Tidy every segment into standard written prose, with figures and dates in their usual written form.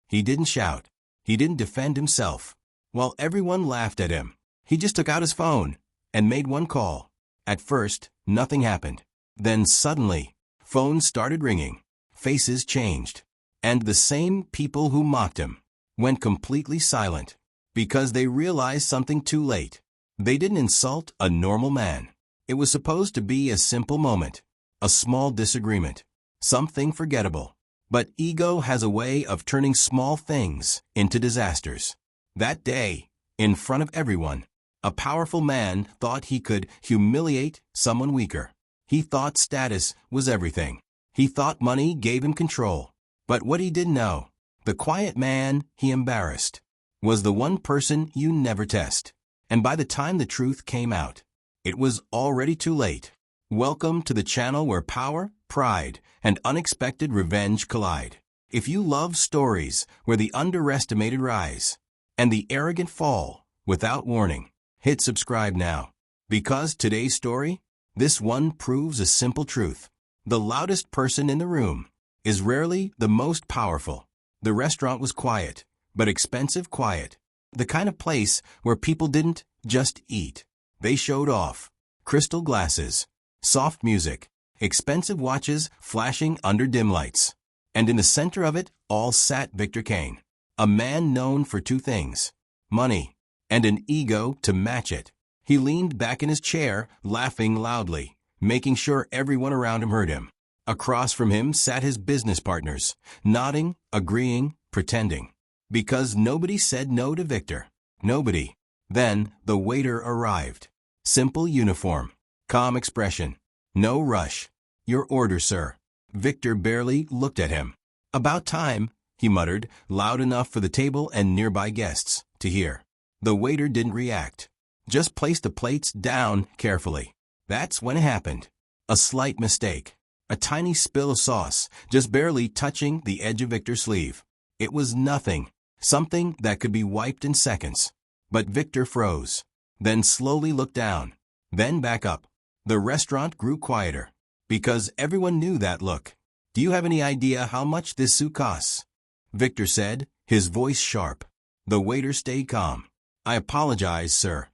He didn't shout. He didn't defend himself. While everyone laughed at him, he just took out his phone and made one call. At first, nothing happened. Then suddenly, phones started ringing. Faces changed. And the same people who mocked him went completely silent because they realized something too late. They didn't insult a normal man. It was supposed to be a simple moment, a small disagreement, something forgettable. But ego has a way of turning small things into disasters. That day, in front of everyone, a powerful man thought he could humiliate someone weaker. He thought status was everything. He thought money gave him control. But what he didn't know, the quiet man he embarrassed, was the one person you never test. And by the time the truth came out, it was already too late. Welcome to the channel where power, pride, and unexpected revenge collide. If you love stories where the underestimated rise and the arrogant fall without warning, hit subscribe now. Because today's story, this one proves a simple truth. The loudest person in the room is rarely the most powerful. The restaurant was quiet, but expensive quiet. The kind of place where people didn't just eat. They showed off. Crystal glasses, soft music, expensive watches flashing under dim lights. And in the center of it all sat Victor Kane, a man known for two things: money and an ego to match it. He leaned back in his chair, laughing loudly, making sure everyone around him heard him. Across from him sat his business partners, nodding, agreeing, pretending. Because nobody said no to Victor. Nobody. Then the waiter arrived. Simple uniform. Calm expression. No rush. Your order, sir. Victor barely looked at him. About time, he muttered, loud enough for the table and nearby guests to hear. The waiter didn't react. Just placed the plates down carefully. That's when it happened. A slight mistake. A tiny spill of sauce, just barely touching the edge of Victor's sleeve. It was nothing. Something that could be wiped in seconds. But Victor froze. Then slowly looked down. Then back up. The restaurant grew quieter. Because everyone knew that look. Do you have any idea how much this soup costs? Victor said, his voice sharp. The waiter stayed calm. I apologize, sir.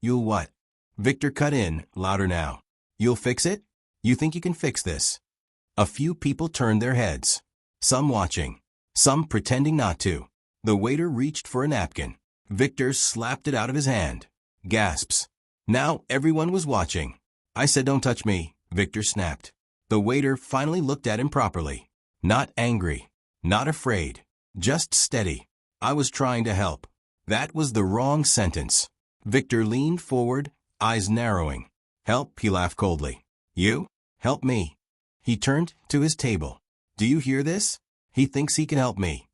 You'll what? Victor cut in, louder now. You'll fix it? You think you can fix this? A few people turned their heads. Some watching. Some pretending not to. The waiter reached for a napkin. Victor slapped it out of his hand. Gasps. Now everyone was watching. I said don't touch me, Victor snapped. The waiter finally looked at him properly. Not angry. Not afraid. Just steady. I was trying to help. That was the wrong sentence. Victor leaned forward, eyes narrowing. Help, he laughed coldly. You? Help me. He turned to his table. Do you hear this? He thinks he can help me.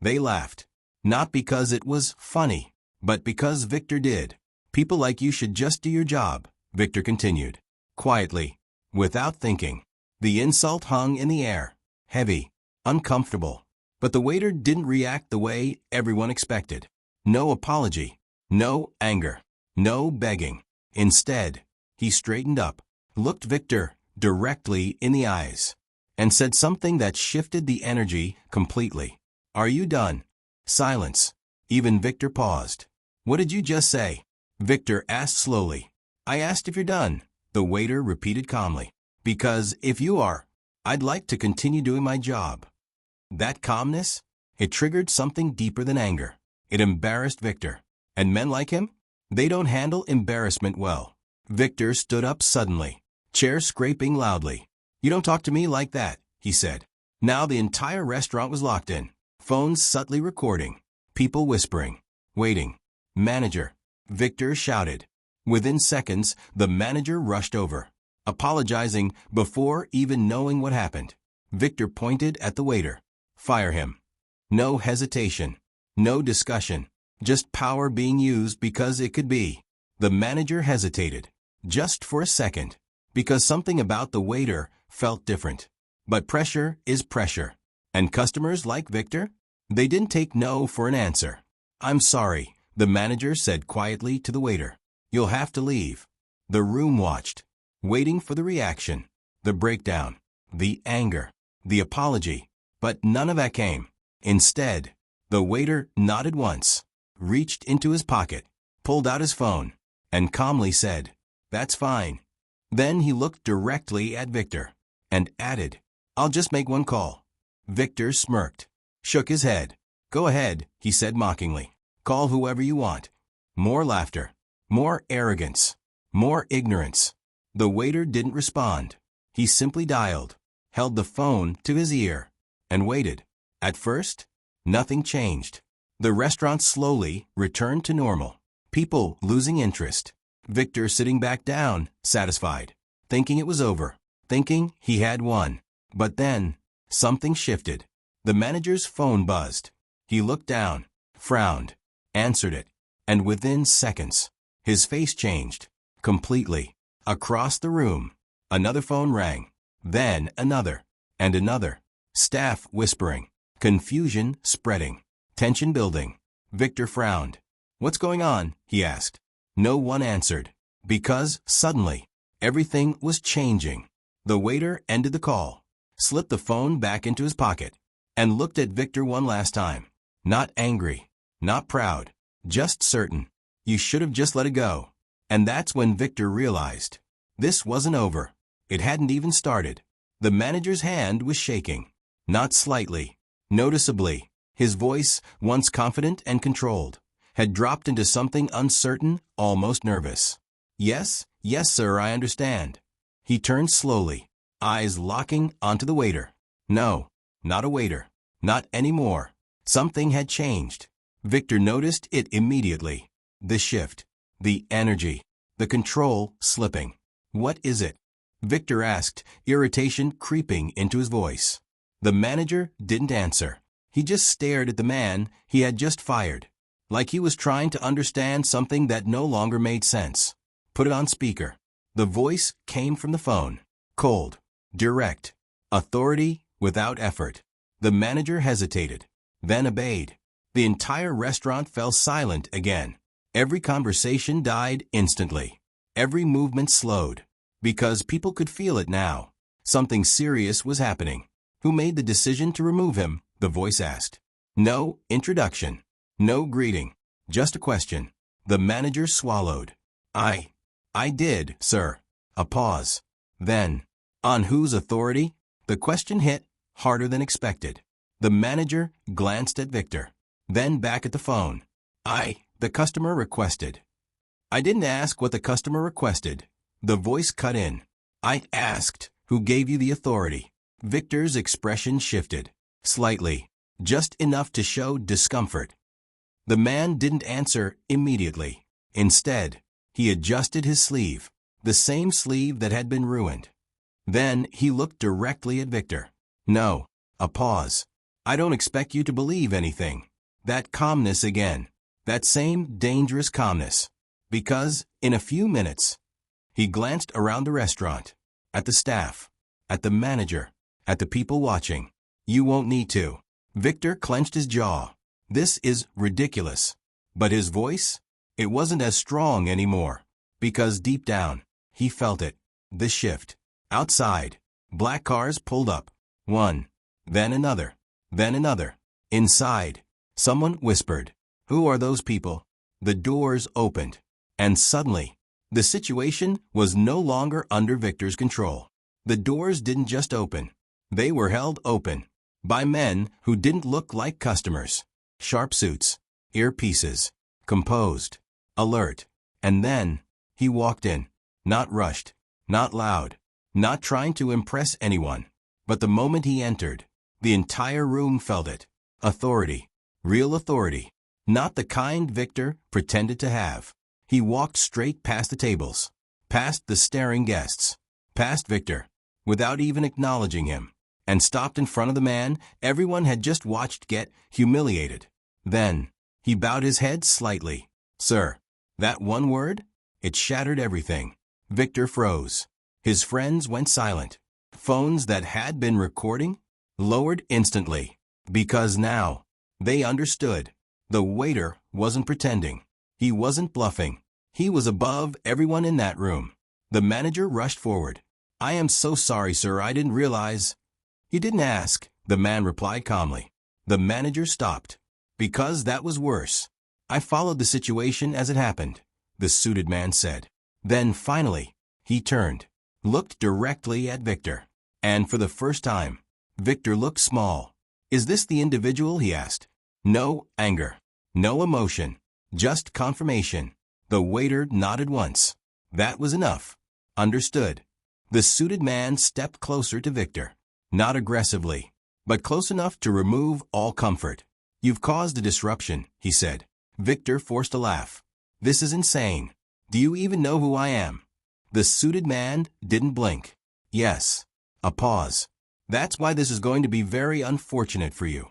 They laughed. Not because it was funny, but because Victor did. People like you should just do your job, Victor continued. Quietly, without thinking. The insult hung in the air. Heavy. Uncomfortable. But the waiter didn't react the way everyone expected. No apology. No anger. No begging. Instead, he straightened up, looked Victor directly in the eyes, and said something that shifted the energy completely. Are you done? Silence. Even Victor paused. What did you just say? Victor asked slowly. I asked if you're done, the waiter repeated calmly. Because if you are, I'd like to continue doing my job. That calmness? It triggered something deeper than anger. It embarrassed Victor. And men like him? They don't handle embarrassment well. Victor stood up suddenly, chair scraping loudly. You don't talk to me like that, he said. Now the entire restaurant was locked in. Phones subtly recording. People whispering. Waiting. Manager. Victor shouted. Within seconds, the manager rushed over, apologizing before even knowing what happened. Victor pointed at the waiter. Fire him. No hesitation. No discussion. Just power being used because it could be. The manager hesitated. Just for a second. Because something about the waiter felt different. But pressure is pressure. And customers like Victor? They didn't take no for an answer. I'm sorry, the manager said quietly to the waiter. You'll have to leave. The room watched, waiting for the reaction, the breakdown, the anger, the apology. But none of that came. Instead, the waiter nodded once, reached into his pocket, pulled out his phone, and calmly said, "That's fine." Then he looked directly at Victor and added, "I'll just make one call." Victor smirked, shook his head. "Go ahead," he said mockingly. "Call whoever you want." More laughter, more arrogance, more ignorance. The waiter didn't respond. He simply dialed, held the phone to his ear, and waited. At first, nothing changed. The restaurant slowly returned to normal. People losing interest. Victor sitting back down, satisfied, thinking it was over, thinking he had won. But then, something shifted. The manager's phone buzzed. He looked down, frowned, answered it, and within seconds, his face changed, completely. Across the room, another phone rang, then another, and another. Staff whispering, confusion spreading, tension building. Victor frowned. "What's going on?" he asked. No one answered, because suddenly, everything was changing. The waiter ended the call, slipped the phone back into his pocket, and looked at Victor one last time. Not angry, not proud, just certain. "You should have just let it go." And that's when Victor realized. This wasn't over. It hadn't even started. The manager's hand was shaking. Not slightly, noticeably. His voice, once confident and controlled, had dropped into something uncertain, almost nervous. Yes, sir, I understand." He turned slowly, eyes locking onto the waiter. No, not a waiter. Not anymore. Something had changed. Victor noticed it immediately. The shift, the energy, the control slipping. "What is it?" Victor asked, irritation creeping into his voice. The manager didn't answer. He just stared at the man he had just fired, like he was trying to understand something that no longer made sense. "Put it on speaker." The voice came from the phone. Cold, direct, authority without effort. The manager hesitated, then obeyed. The entire restaurant fell silent again. Every conversation died instantly. Every movement slowed, because people could feel it now. Something serious was happening. "Who made the decision to remove him?" the voice asked. No introduction, no greeting, just a question. The manager swallowed. I did, sir." A pause. Then, "On whose authority?" The question hit harder than expected. The manager glanced at Victor, then back at the phone. The customer requested." "I didn't ask what the customer requested." The voice cut in. "I asked who gave you the authority." Victor's expression shifted, slightly, just enough to show discomfort. The man didn't answer immediately. Instead, he adjusted his sleeve, the same sleeve that had been ruined. Then he looked directly at Victor. "No." A pause. "I don't expect you to believe anything." That calmness again. That same dangerous calmness. Because, in a few minutes, he glanced around the restaurant, at the staff, at the manager, at the people watching. "You won't need to." Victor clenched his jaw. This is ridiculous. But his voice? It wasn't as strong anymore. Because deep down, he felt it. The shift. Outside, black cars pulled up. One. Then another. Then another. Inside, someone whispered, "Who are those people?" The doors opened. And suddenly, the situation was no longer under Victor's control. The doors didn't just open. They were held open by men who didn't look like customers. Sharp suits, earpieces, composed, alert. And then, he walked in. Not rushed, not loud, not trying to impress anyone. But the moment he entered, the entire room felt it. Authority. Real authority. Not the kind Victor pretended to have. He walked straight past the tables, past the staring guests, past Victor, without even acknowledging him, and stopped in front of the man everyone had just watched get humiliated. Then, he bowed his head slightly. "Sir." That one word? It shattered everything. Victor froze. His friends went silent. Phones that had been recording lowered instantly. Because now, they understood. The waiter wasn't pretending. He wasn't bluffing. He was above everyone in that room. The manager rushed forward. "I am so sorry, sir, I didn't realize." "You didn't ask," the man replied calmly. The manager stopped. Because that was worse. I followed the situation as it happened, the suited man said. Then finally, he turned, looked directly at Victor. And for the first time, Victor looked small. Is this the individual? He asked. No anger. No emotion. Just confirmation. The waiter nodded once. That was enough. Understood. The suited man stepped closer to Victor. Not aggressively, but close enough to remove all comfort. You've caused a disruption, he said. Victor forced a laugh. This is insane. Do you even know who I am? The suited man didn't blink. Yes. A pause. That's why this is going to be very unfortunate for you.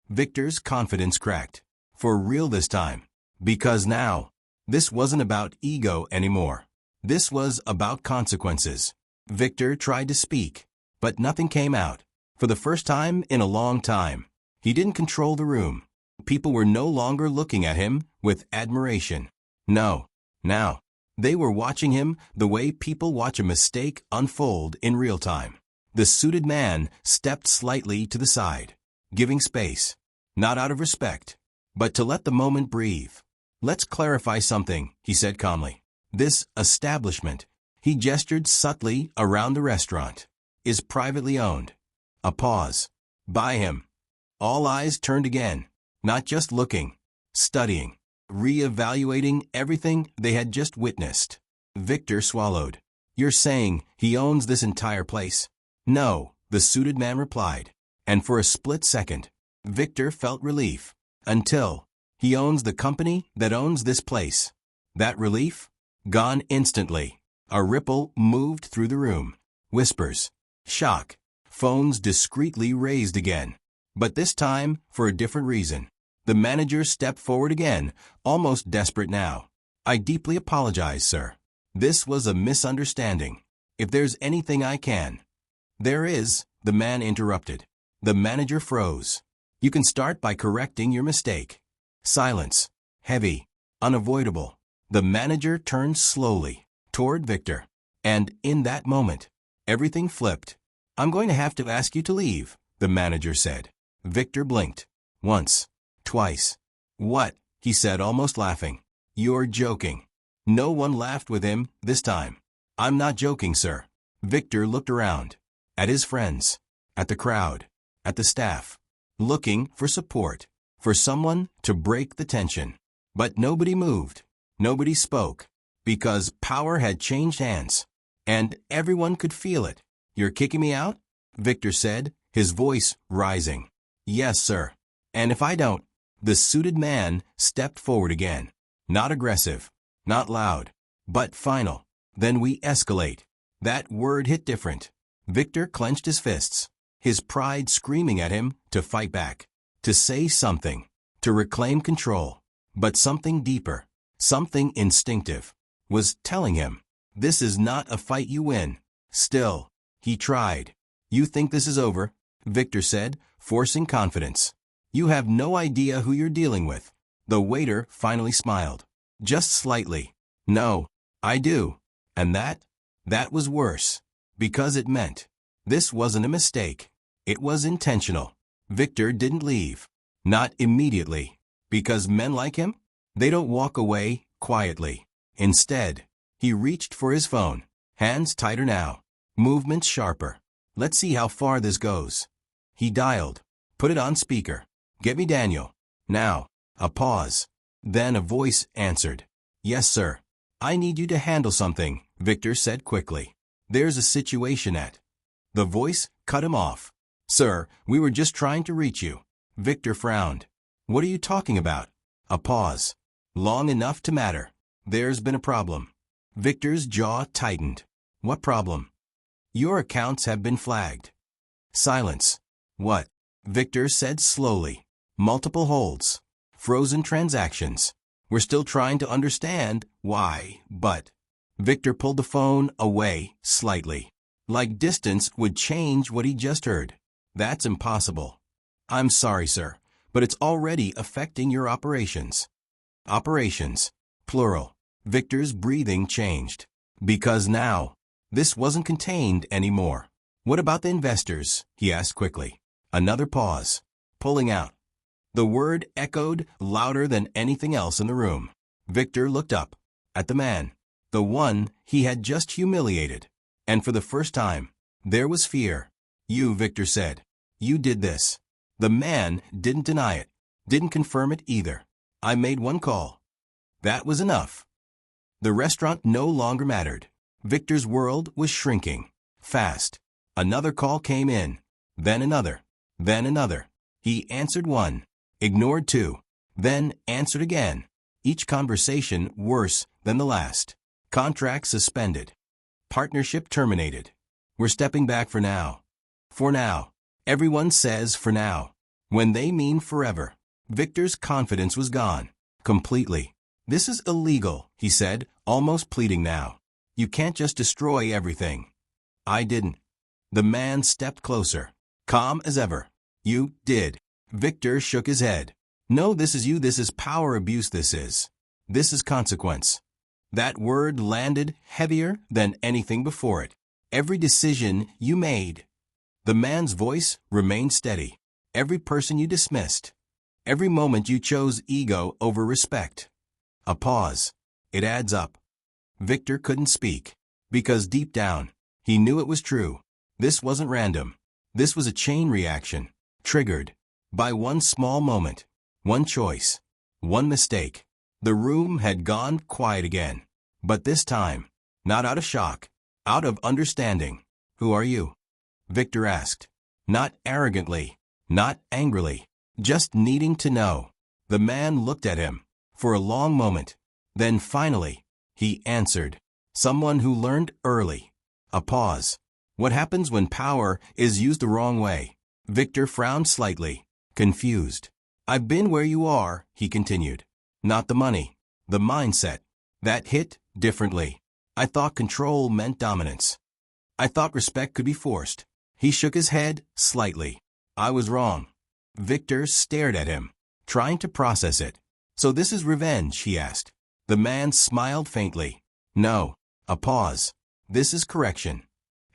Victor's confidence cracked. For real this time. Because now, this wasn't about ego anymore. This was about consequences. Victor tried to speak, but nothing came out. For the first time in a long time, he didn't control the room. People were no longer looking at him with admiration. No. Now, they were watching him the way people watch a mistake unfold in real time. The suited man stepped slightly to the side, giving space, not out of respect, but to let the moment breathe. Let's clarify something, he said calmly. This establishment, he gestured subtly around the restaurant, is privately owned. A pause. By him. All eyes turned again, not just looking, studying, re-evaluating everything they had just witnessed. Victor swallowed. You're saying he owns this entire place? No, the suited man replied. And for a split second, Victor felt relief. Until he owns the company that owns this place. That relief? Gone instantly. A ripple moved through the room. Whispers. Shock. Phones discreetly raised again. But this time, for a different reason. The manager stepped forward again, almost desperate now. I deeply apologize, sir. This was a misunderstanding. If there's anything I can. There is, the man interrupted. The manager froze. You can start by correcting your mistake. Silence. Heavy. Unavoidable. The manager turned slowly toward Victor. And in that moment, everything flipped. I'm going to have to ask you to leave, the manager said. Victor blinked. Once. Twice. What? He said, almost laughing. You're joking. No one laughed with him this time. I'm not joking, sir. Victor looked around. At his friends. At the crowd. At the staff. Looking for support. For someone to break the tension. But nobody moved. Nobody spoke. Because power had changed hands. And everyone could feel it. You're kicking me out? Victor said, his voice rising. Yes, sir. And if I don't? The suited man stepped forward again. Not aggressive. Not loud. But final. Then we escalate. That word hit different. Victor clenched his fists. His pride screaming at him to fight back. To say something. To reclaim control. But something deeper. Something instinctive. Was telling him. This is not a fight you win. Still. He tried. You think this is over? Victor said, forcing confidence. You have no idea who you're dealing with. The waiter finally smiled. Just slightly. No, I do. And that was worse. Because it meant. This wasn't a mistake. It was intentional. Victor didn't leave. Not immediately. Because men like him? They don't walk away quietly. Instead, he reached for his phone. Hands tighter now. Movements sharper. Let's see how far this goes. He dialed. Put it on speaker. Get me Daniel. Now. A pause. Then a voice answered. Yes, sir. I need you to handle something, Victor said quickly. There's a situation at. The voice cut him off. Sir, we were just trying to reach you. Victor frowned. What are you talking about? A pause. Long enough to matter. There's been a problem. Victor's jaw tightened. What problem? Your accounts have been flagged. Silence. What? Victor said slowly. Multiple holds. Frozen transactions. We're still trying to understand why, but... Victor pulled the phone away slightly. Like distance would change what he just heard. That's impossible. I'm sorry, sir, but it's already affecting your operations. Operations. Plural. Victor's breathing changed. Because now, this wasn't contained anymore. What about the investors? He asked quickly. Another pause. Pulling out. The word echoed louder than anything else in the room. Victor looked up at the man, the one he had just humiliated. And for the first time, there was fear. You, Victor said. You did this. The man didn't deny it, didn't confirm it either. I made one call. That was enough. The restaurant no longer mattered. Victor's world was shrinking. Fast. Another call came in. Then another. Then another. He answered one. Ignored two. Then answered again. Each conversation worse than the last. Contract suspended. Partnership terminated. We're stepping back for now. For now. Everyone says for now. When they mean forever. Victor's confidence was gone. Completely. This is illegal, he said, almost pleading now. You can't just destroy everything. I didn't. The man stepped closer. Calm as ever. You did. Victor shook his head. No, this is you. This is power abuse. This is consequence. That word landed heavier than anything before it. Every decision you made. The man's voice remained steady. Every person you dismissed. Every moment you chose ego over respect. A pause. It adds up. Victor couldn't speak. Because deep down, he knew it was true. This wasn't random. This was a chain reaction. Triggered. By one small moment. One choice. One mistake. The room had gone quiet again. But this time, not out of shock. Out of understanding. Who are you? Victor asked. Not arrogantly. Not angrily. Just needing to know. The man looked at him. For a long moment. Then finally, he answered. Someone who learned early. A pause. What happens when power is used the wrong way? Victor frowned slightly. Confused. I've been where you are, he continued. Not the money. The mindset. That hit differently. I thought control meant dominance. I thought respect could be forced. He shook his head slightly. I was wrong. Victor stared at him, trying to process it. So this is revenge, he asked. The man smiled faintly. No. A pause. This is correction.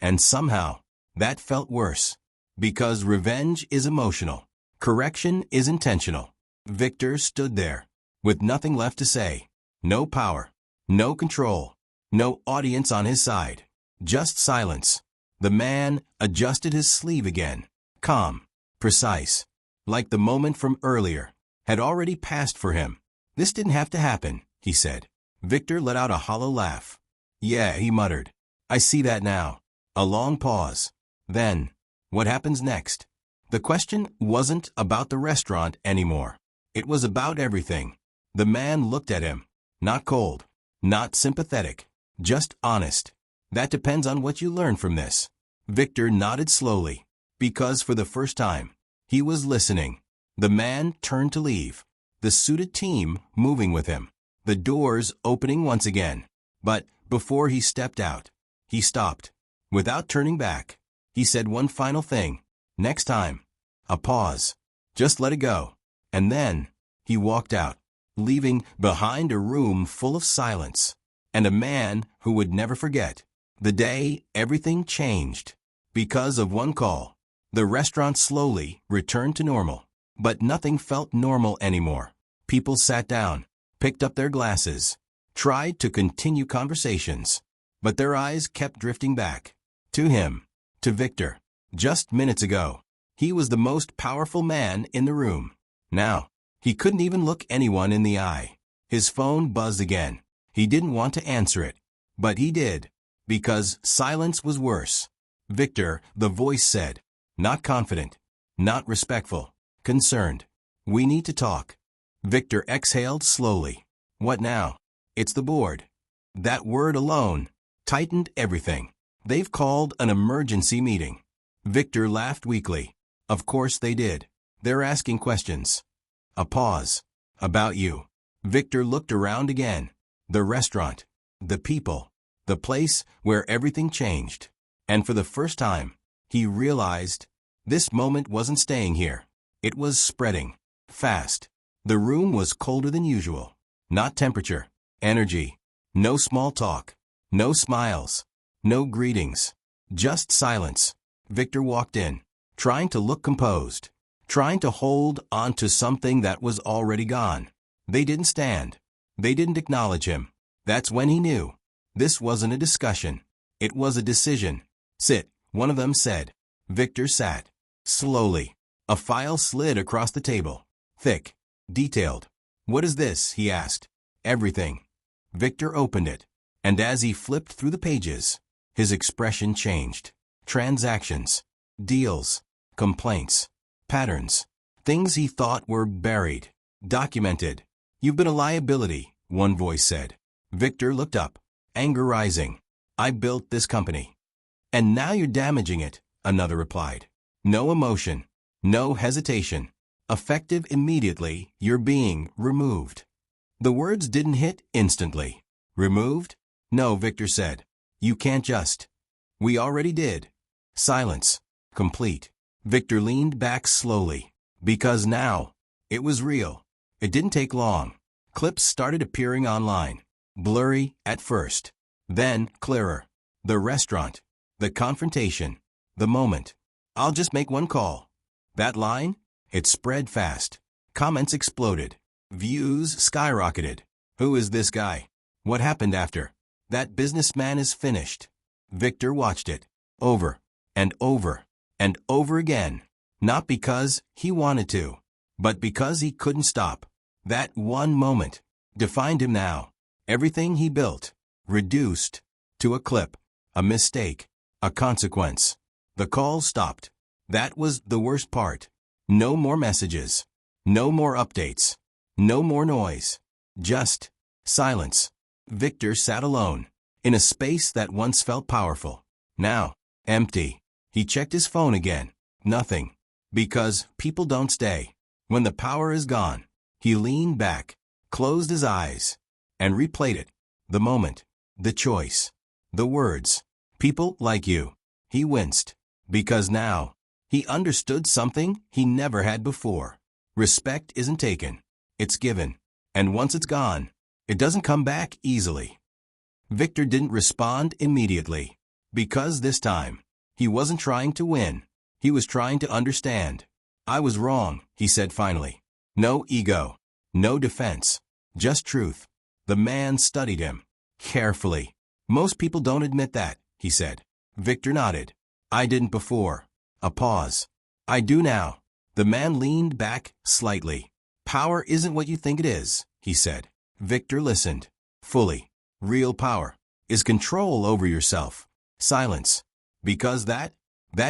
And somehow, that felt worse. Because revenge is emotional. Correction is intentional. Victor stood there, with nothing left to say. No power. No control. No audience on his side. Just silence. The man adjusted his sleeve again. Calm. Precise. Like the moment from earlier. Had already passed for him. This didn't have to happen, he said. Victor let out a hollow laugh. Yeah, he muttered. I see that now. A long pause. Then, what happens next? The question wasn't about the restaurant anymore. It was about everything. The man looked at him. Not cold. Not sympathetic. Just honest. That depends on what you learn from this. Victor nodded slowly. Because for the first time, he was listening. The man turned to leave. The suited team moving with him. The doors opening once again. But before he stepped out, he stopped. Without turning back, he said one final thing. Next time. A pause. Just let it go. And then, he walked out, leaving behind a room full of silence. And a man who would never forget. The day everything changed. Because of one call. The restaurant slowly returned to normal. But nothing felt normal anymore. People sat down, picked up their glasses, tried to continue conversations. But their eyes kept drifting back. To him. To Victor. Just minutes ago. He was the most powerful man in the room. Now, he couldn't even look anyone in the eye. His phone buzzed again. He didn't want to answer it. But he did. Because silence was worse. Victor, the voice said. Not confident. Not respectful. Concerned. We need to talk. Victor exhaled slowly. What now? It's the board. That word alone tightened everything. They've called an emergency meeting. Victor laughed weakly. Of course they did. They're asking questions. A pause. About you. Victor looked around again. The restaurant. The people. The place where everything changed. And for the first time, he realized this moment wasn't staying here. It was spreading. Fast. The room was colder than usual. Not temperature. Energy. No small talk. No smiles. No greetings. Just silence. Victor walked in, trying to look composed. trying to hold on to something that was already gone. They didn't stand. They didn't acknowledge him. That's when he knew. This wasn't a discussion. It was a decision. Sit, one of them said. Victor sat. Slowly. A file slid across the table. Thick. Detailed. What is this? He asked. Everything. Victor opened it. And as he flipped through the pages, his expression changed. Transactions. Deals. Complaints. Patterns. Things he thought were buried. Documented. You've been a liability, one voice said. Victor looked up. Anger rising. I built this company. And now you're damaging it, another replied. No emotion. No hesitation. Effective immediately, you're being removed. The words didn't hit instantly. Removed? No, Victor said. You can't just. We already did. Silence. Complete. Victor leaned back slowly. Because now, it was real. It didn't take long. Clips started appearing online. Blurry at first. Then clearer. The restaurant. The confrontation. The moment. I'll just make one call. That line? It spread fast. Comments exploded. Views skyrocketed. Who is this guy? What happened after? That businessman is finished. Victor watched it. Over. And over. And over again. Not because he wanted to, but because he couldn't stop. That one moment defined him now. Everything he built, reduced to a clip, a mistake, a consequence. The call stopped. That was the worst part. No more messages. No more updates. No more noise. Just silence. Victor sat alone, in a space that once felt powerful. Now, empty. He checked his phone again. Nothing. Because people don't stay. When the power is gone, he leaned back, closed his eyes, and replayed it. The moment. The choice. The words. People like you. He winced. Because now, he understood something he never had before. Respect isn't taken. It's given. And once it's gone, it doesn't come back easily. Victor didn't respond immediately. Because this time, he wasn't trying to win. He was trying to understand. I was wrong, he said finally. No ego. No defense. Just truth. The man studied him. Carefully. Most people don't admit that, he said. Victor nodded. I didn't before. A pause. I do now. The man leaned back slightly. Power isn't what you think it is, he said. Victor listened. Fully. Real power is control over yourself. Silence. Because that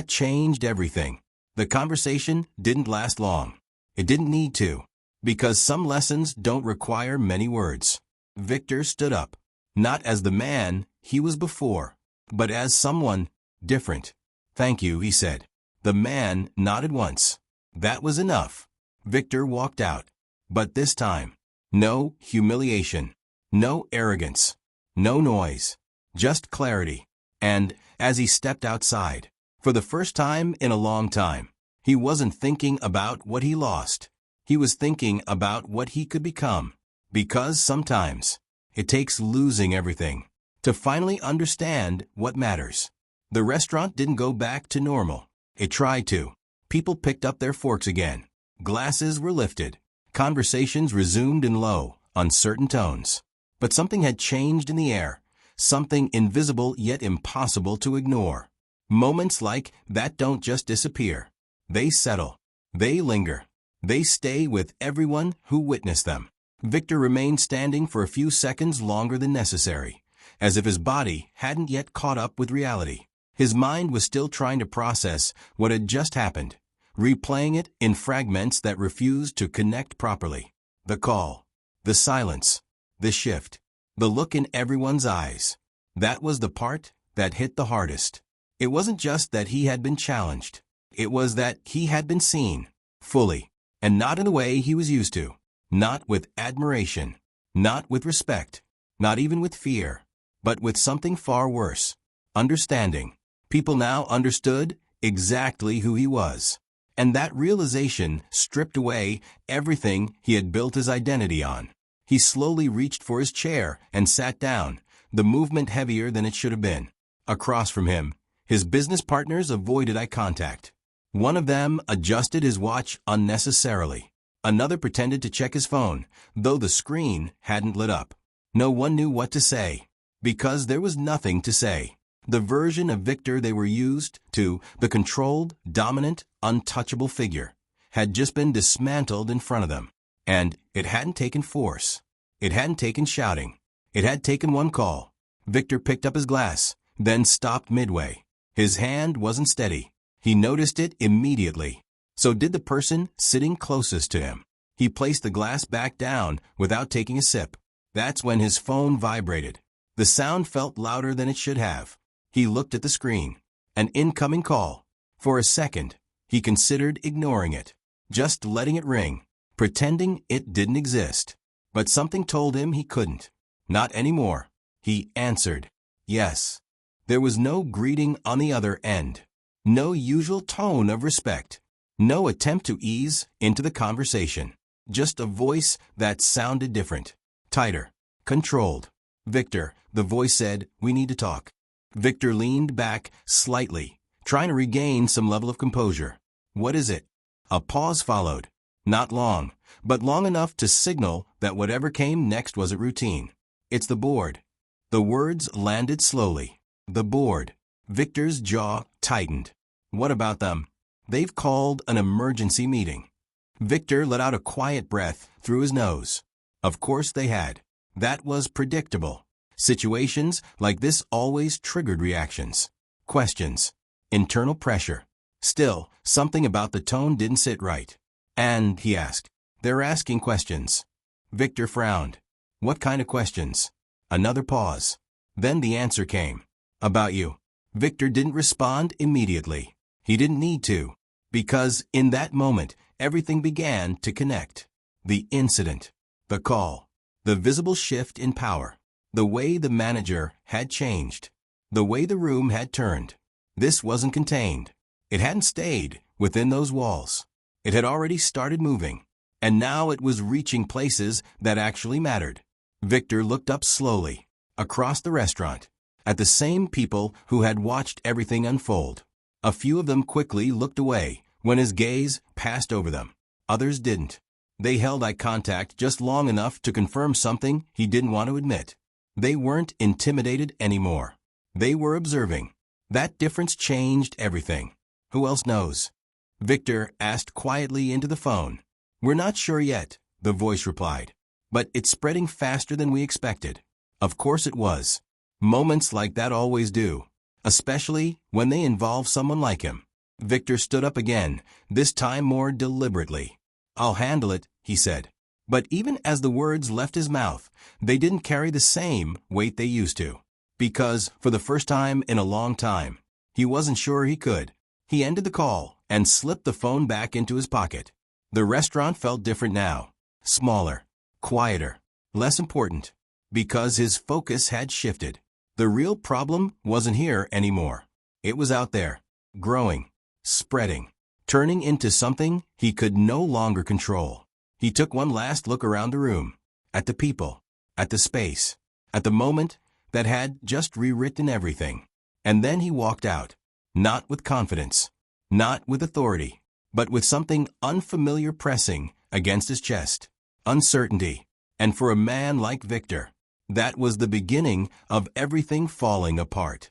changed everything. The conversation didn't last long. It didn't need to. Because some lessons don't require many words. Victor stood up. Not as the man he was before, but as someone different. Thank you, he said. The man nodded once. That was enough. Victor walked out. But this time, no humiliation. No arrogance. No noise. Just clarity. And, as he stepped outside, for the first time in a long time, he wasn't thinking about what he lost. He was thinking about what he could become. Because sometimes, it takes losing everything to finally understand what matters. The restaurant didn't go back to normal. It tried to. People picked up their forks again. Glasses were lifted. Conversations resumed in low, uncertain tones. But something had changed in the air. Something invisible yet impossible to ignore. Moments like that don't just disappear. They settle. They linger. They stay with everyone who witnessed them. Victor remained standing for a few seconds longer than necessary, as if his body hadn't yet caught up with reality. His mind was still trying to process what had just happened, replaying it in fragments that refused to connect properly. The call, the silence, the shift, the look in everyone's eyes. That was the part that hit the hardest. It wasn't just that he had been challenged. It was that he had been seen, fully, and not in the way he was used to. Not with admiration, not with respect, not even with fear, but with something far worse. Understanding. People now understood exactly who he was. And that realization stripped away everything he had built his identity on. He slowly reached for his chair and sat down, the movement heavier than it should have been. Across from him, his business partners avoided eye contact. One of them adjusted his watch unnecessarily. Another pretended to check his phone, though the screen hadn't lit up. No one knew what to say, because there was nothing to say. The version of Victor they were used to, the controlled, dominant, untouchable figure, had just been dismantled in front of them. And it hadn't taken force. It hadn't taken shouting. It had taken one call. Victor picked up his glass, then stopped midway. His hand wasn't steady. He noticed it immediately. So did the person sitting closest to him. He placed the glass back down without taking a sip. That's when his phone vibrated. The sound felt louder than it should have. He looked at the screen. An incoming call. For a second, he considered ignoring it, just letting it ring, pretending it didn't exist. But something told him he couldn't. Not anymore. He answered, yes. There was no greeting on the other end. No usual tone of respect. No attempt to ease into the conversation. Just a voice that sounded different. Tighter. Controlled. Victor, the voice said, we need to talk. Victor leaned back slightly, trying to regain some level of composure. What is it? A pause followed. Not long, but long enough to signal that whatever came next wasn't routine. It's the board. The words landed slowly. The board. Victor's jaw tightened. What about them? They've called an emergency meeting. Victor let out a quiet breath through his nose. Of course they had. That was predictable. Situations like this always triggered reactions. Questions. Internal pressure. Still, something about the tone didn't sit right. And, he asked, they're asking questions. Victor frowned. What kind of questions? Another pause. Then the answer came. About you. Victor didn't respond immediately. He didn't need to. Because in that moment, everything began to connect. The incident. The call. The visible shift in power. The way the manager had changed. The way the room had turned. This wasn't contained. It hadn't stayed within those walls. It had already started moving. And now it was reaching places that actually mattered. Victor looked up slowly, across the restaurant, at the same people who had watched everything unfold. A few of them quickly looked away when his gaze passed over them. Others didn't. They held eye contact just long enough to confirm something he didn't want to admit. They weren't intimidated anymore. They were observing. That difference changed everything. Who else knows? Victor asked quietly into the phone. We're not sure yet, the voice replied. But it's spreading faster than we expected. Of course it was. Moments like that always do. Especially when they involve someone like him. Victor stood up again, this time more deliberately. I'll handle it, he said. But even as the words left his mouth, they didn't carry the same weight they used to. Because, for the first time in a long time, he wasn't sure he could. He ended the call and slipped the phone back into his pocket. The restaurant felt different now. Smaller, quieter, less important. Because his focus had shifted. The real problem wasn't here anymore. It was out there, growing, spreading, turning into something he could no longer control. He took one last look around the room, at the people, at the space, at the moment that had just rewritten everything. And then he walked out, not with confidence, not with authority, but with something unfamiliar pressing against his chest. Uncertainty. And for a man like Victor, that was the beginning of everything falling apart.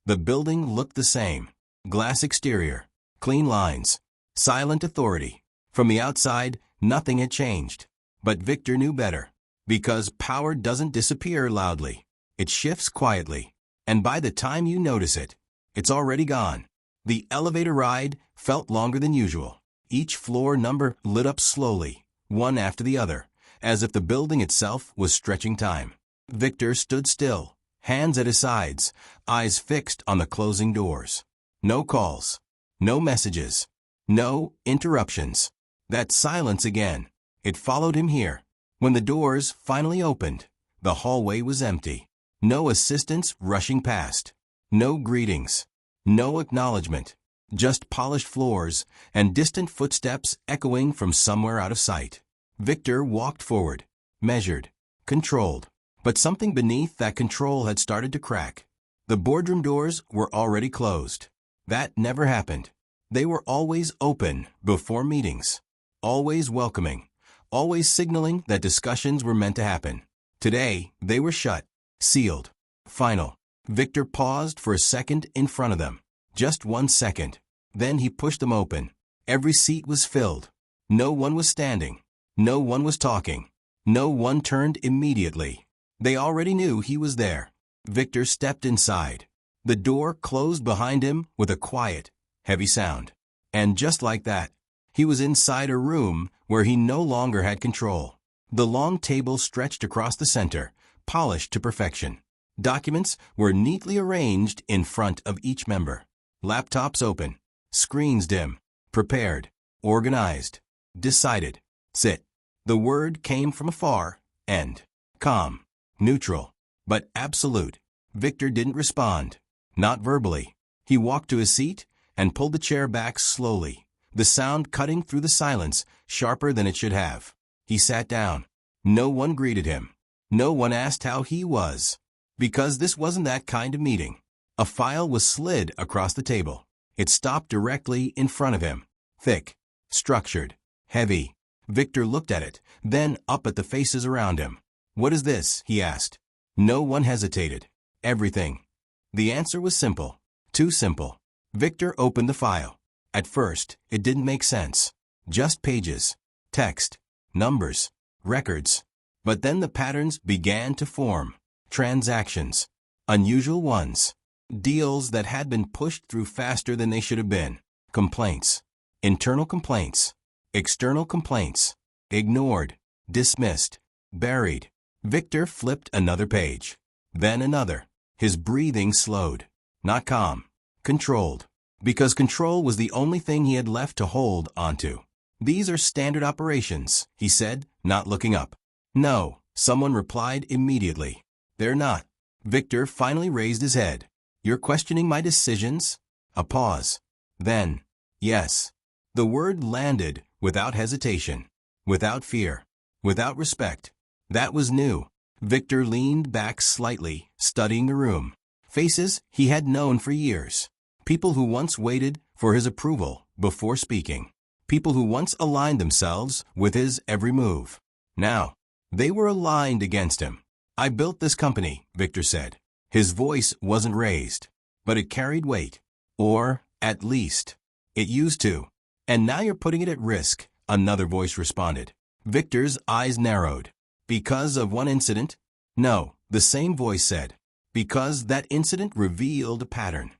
The building looked the same. Glass exterior, clean lines, silent authority. From the outside, nothing had changed. But Victor knew better. Because power doesn't disappear loudly. It shifts quietly. And by the time you notice it, it's already gone. The elevator ride felt longer than usual. Each floor number lit up slowly, one after the other, as if the building itself was stretching time. Victor stood still, hands at his sides, eyes fixed on the closing doors. No calls, no messages, no interruptions. That silence again. It followed him here. When the doors finally opened, the hallway was empty. No assistants rushing past. No greetings. No acknowledgement. Just polished floors and distant footsteps echoing from somewhere out of sight. Victor walked forward, measured, controlled. But something beneath that control had started to crack. The boardroom doors were already closed. That never happened. They were always open before meetings, always welcoming, always signaling that discussions were meant to happen. Today, they were shut, sealed, final. Victor paused for a second in front of them. Just 1 second. Then he pushed them open. Every seat was filled. No one was standing. No one was talking. No one turned immediately. They already knew he was there. Victor stepped inside. The door closed behind him with a quiet, heavy sound. And just like that, he was inside a room where he no longer had control. The long table stretched across the center, polished to perfection. Documents were neatly arranged in front of each member. Laptops open, screens dim, prepared, organized, decided. Sit. The word came from afar, end. Calm, neutral, but absolute. Victor didn't respond. Not verbally. He walked to his seat and pulled the chair back slowly, the sound cutting through the silence sharper than it should have. He sat down. No one greeted him. No one asked how he was. Because this wasn't that kind of meeting. A file was slid across the table. It stopped directly in front of him. Thick, structured, heavy. Victor looked at it, then up at the faces around him. "What is this?" he asked. No one hesitated. "Everything." The answer was simple. Too simple. Victor opened the file. At first, it didn't make sense. Just pages, text, numbers, records. But then the patterns began to form. Transactions. Unusual ones. Deals that had been pushed through faster than they should have been. Complaints. Internal complaints. External complaints. Ignored. Dismissed. Buried. Victor flipped another page. Then another. His breathing slowed. Not calm. Controlled. Because control was the only thing he had left to hold onto. "These are standard operations," he said, not looking up. "No," someone replied immediately. "They're not." Victor finally raised his head. "You're questioning my decisions?" A pause. Then, "Yes." The word landed without hesitation, without fear, without respect. That was new. Victor leaned back slightly, studying the room. Faces he had known for years. People who once waited for his approval before speaking. People who once aligned themselves with his every move. Now, they were aligned against him. "I built this company," Victor said. His voice wasn't raised, but it carried weight. Or, at least, it used to. "And now you're putting it at risk," another voice responded. Victor's eyes narrowed. "Because of one incident?" "No," the same voice said. "Because that incident revealed a pattern."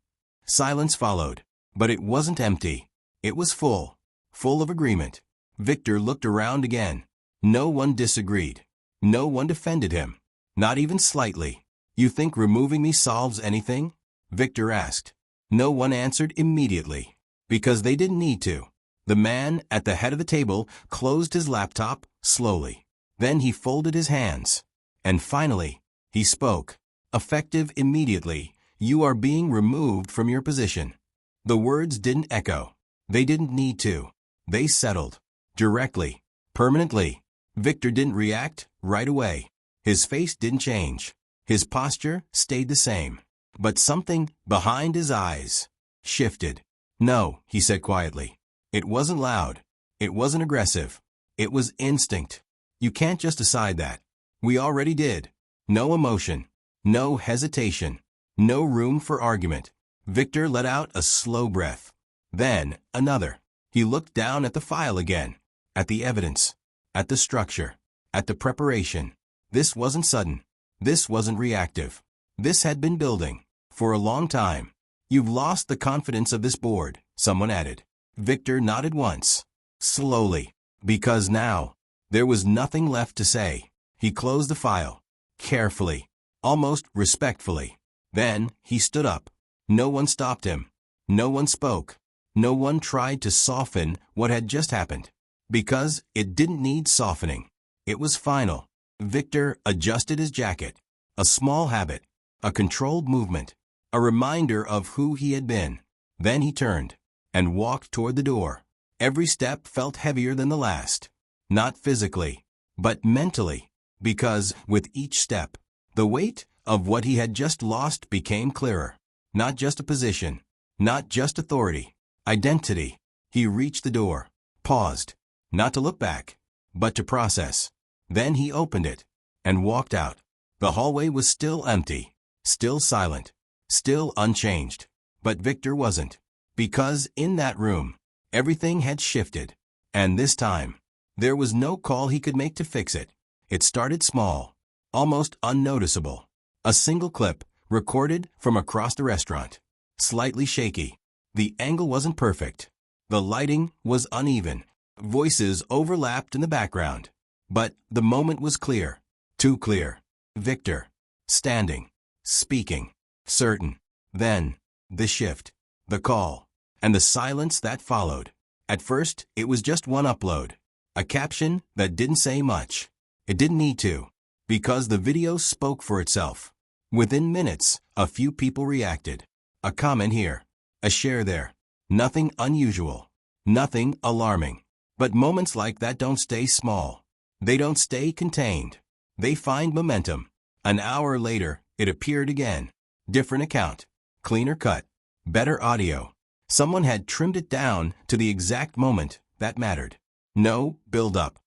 Silence followed, but it wasn't empty. It was full. Full of agreement. Victor looked around again. No one disagreed. No one defended him. Not even slightly. "You think removing me solves anything?" Victor asked. No one answered immediately. Because they didn't need to. The man at the head of the table closed his laptop slowly. Then he folded his hands. And finally, he spoke. Effective immediately, "You are being removed from your position." The words didn't echo. They didn't need to. They settled. Directly. Permanently. Victor didn't react right away. His face didn't change. His posture stayed the same. But something behind his eyes shifted. "No," he said quietly. It wasn't loud. It wasn't aggressive. It was instinct. "You can't just decide that. We already did." No emotion. No hesitation. No room for argument. Victor let out a slow breath. Then another. He looked down at the file again. At the evidence. At the structure. At the preparation. This wasn't sudden. This wasn't reactive. This had been building. For a long time. "You've lost the confidence of this board," someone added. Victor nodded once. Slowly. Because now, there was nothing left to say. He closed the file. Carefully. Almost respectfully. Then, he stood up. No one stopped him. No one spoke. No one tried to soften what had just happened. Because it didn't need softening. It was final. Victor adjusted his jacket. A small habit. A controlled movement. A reminder of who he had been. Then he turned and walked toward the door. Every step felt heavier than the last. Not physically, but mentally. Because, with each step, the weight of what he had just lost became clearer. Not just a position. Not just authority. identity. He reached the door, paused, not to look back, but to process. Then he opened it and walked out. The hallway was still empty, still silent, still unchanged. But Victor wasn't, because in that room, everything had shifted. And this time, there was no call he could make to fix it. It started small, almost unnoticeable. A single clip, recorded from across the restaurant. Slightly shaky. The angle wasn't perfect. The lighting was uneven. Voices overlapped in the background. But the moment was clear. Too clear. Victor. Standing. Speaking. Certain. Then, the shift. The call. And the silence that followed. At first, it was just one upload. A caption that didn't say much. It didn't need to, because the video spoke for itself. Within minutes, a few people reacted. A comment here. A share there. Nothing unusual. Nothing alarming. But moments like that don't stay small. They don't stay contained. They find momentum. An hour later, it appeared again. Different account. Cleaner cut. Better audio. Someone had trimmed it down to the exact moment that mattered. No build-up.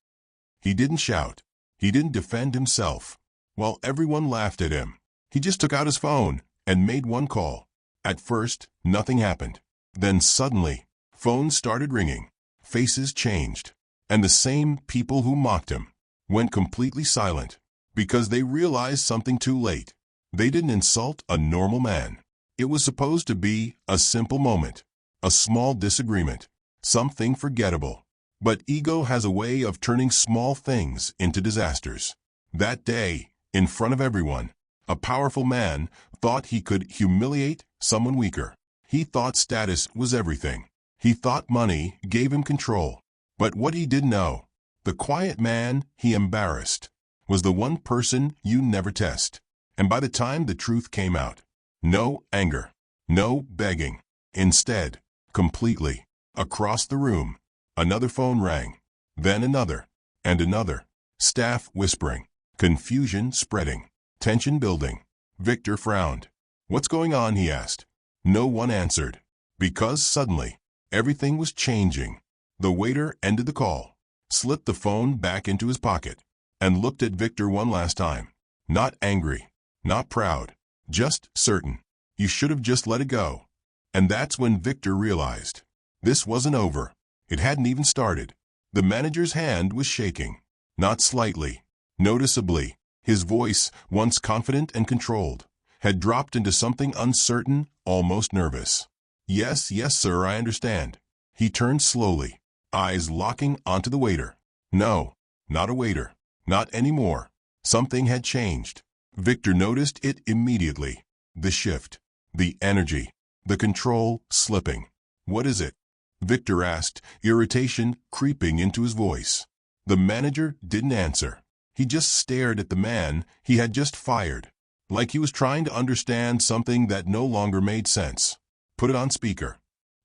He didn't shout. He didn't defend himself. While everyone laughed at him, he just took out his phone and made one call. At first, nothing happened. Then suddenly, phones started ringing. Faces changed. And the same people who mocked him went completely silent because they realized something too late. They didn't insult a normal man. It was supposed to be a simple moment, a small disagreement, something forgettable. But ego has a way of turning small things into disasters. That day, in front of everyone, a powerful man thought he could humiliate someone weaker. He thought status was everything. He thought money gave him control. But what he didn't know, the quiet man he embarrassed, was the one person you never test. And by the time the truth came out, no anger, no begging. Instead, completely, across the room, another phone rang, then another, and another. Staff whispering, confusion spreading, tension building. Victor frowned. "What's going on?" he asked. No one answered, because suddenly, everything was changing. The waiter ended the call, slipped the phone back into his pocket, and looked at Victor one last time. Not angry, not proud, just certain. You should have just let it go. And that's when Victor realized. This wasn't over. It hadn't even started. The manager's hand was shaking. Not slightly, noticeably. His voice, once confident and controlled, had dropped into something uncertain, almost nervous. Yes, sir, I understand." He turned slowly, eyes locking onto the waiter. No, not a waiter. Not anymore. Something had changed. Victor noticed it immediately. The shift, the energy, the control slipping. "What is it?" Victor asked, irritation creeping into his voice. The manager didn't answer. He just stared at the man he had just fired, like he was trying to understand something that no longer made sense. "Put it on speaker."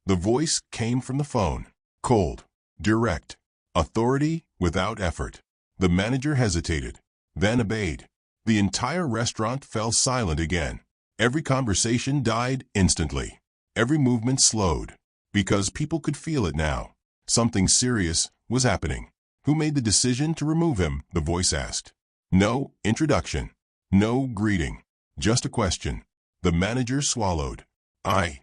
The voice came from the phone. Cold, direct, authority without effort. The manager hesitated, then obeyed. The entire restaurant fell silent again. Every conversation died instantly. Every movement slowed. Because people could feel it now. Something serious was happening. "Who made the decision to remove him?" the voice asked. No introduction. No greeting. Just a question. The manager swallowed. I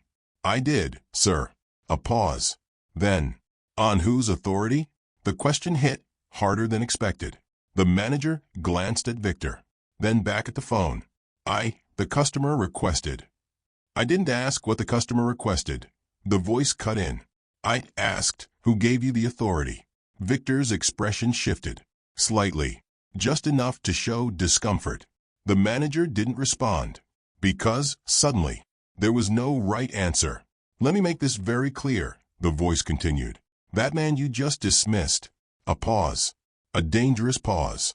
did, sir." A pause. Then, "On whose authority?" The question hit harder than expected. The manager glanced at Victor, then back at the phone. The customer requested." "I didn't ask what the customer requested." The voice cut in. "I asked, who gave you the authority?" Victor's expression shifted, slightly, just enough to show discomfort. The manager didn't respond, because, suddenly, there was no right answer. "Let me make this very clear," the voice continued. "That man you just dismissed." A pause. A dangerous pause.